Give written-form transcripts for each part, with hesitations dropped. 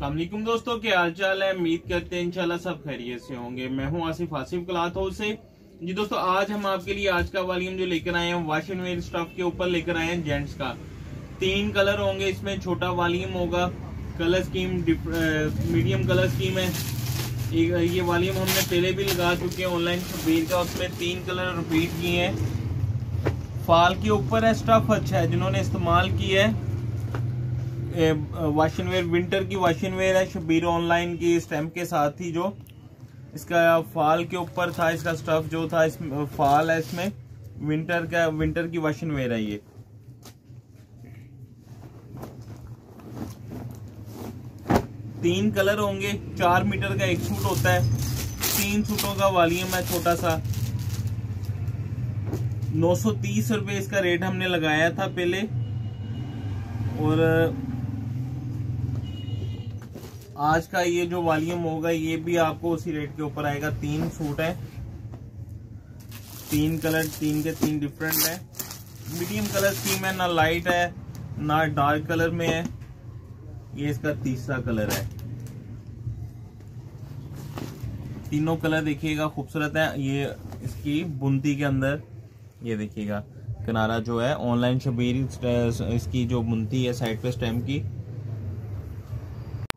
अस्सलामुअलैकुम दोस्तों, क्या हाल चाल है। उम्मीद करते हैं इंशाल्लाह सब खैरियत से होंगे। मैं हूं आसिफ क्लॉथ हाउस से। जी दोस्तों, आज हम आपके लिए आज का वॉल्यूम जो लेकर आए हैं वॉश एंड वेयर स्टफ के ऊपर लेकर आए हैं जेंट्स का। 3 कलर होंगे इसमें, छोटा वॉल्यूम होगा। Colour scheme medium colour scheme है। ये वॉल्यूम हमने पहले भी लगा चुके हैं ऑनलाइन शबीर का, उसमें 3 कलर रिपीट किए हैं। फाल के ऊपर है, स्टफ अच्छा है। जिन्होंने इस्तेमाल की है वॉश एंड वेयर, विंटर की वॉश एंड वेयर है शबीर ऑनलाइन की स्टैम्प के साथ ही। जो इसका फाल के ऊपर था, इसका स्टफ जो था, इस फाल है इसमें। विंटर की वॉश एंड वेयर है ये। तीन कलर होंगे, 4 मीटर का एक सूट होता है। 3 सूटों का वॉल्यूम है छोटा सा। 930 रुपए इसका रेट हमने लगाया था पहले, और आज का ये जो वॉल्यूम होगा ये भी आपको उसी रेट के ऊपर आएगा। 3 सूट है, 3 कलर, 3 के 3 डिफरेंट है। मीडियम कलर स्कीम है, ना लाइट है ना डार्क कलर में है। ये इसका तीसरा कलर है। तीनों कलर देखिएगा खूबसूरत है। ये इसकी बुनती के अंदर ये देखिएगा किनारा जो है ऑनलाइन शबीर इसकी जो बुनती है साइड पे स्टैम्प की।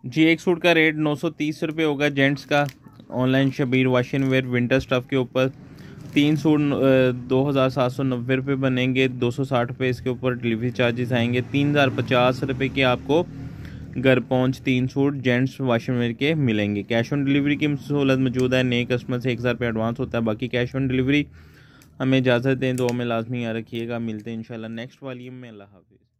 जी एक सूट का रेट 930 रुपये होगा जेंट्स का, online Shabir wash and wear winter stuff के ऊपर। 3 सूट 2790 रुपये बनेंगे। 260 रुपये इसके ऊपर डिलीवरी चार्जेस आएंगे। 3050 रुपये के आपको घर पहुंच 3 suit gents wash and wear के मिलेंगे। कैश ऑन डिलीवरी की सहूलत मौजूद है। नए कस्टमर से 1000 रुपये एडवांस होता है, बाकी कैश ऑन डिलीवरी। हमें इजाज़त दें, दुआ में लाजमी याद रखिएगा। मिलते हैं इंशाल्लाह नेक्स्ट वॉल्यूम में। अल्लाह हाफिज़।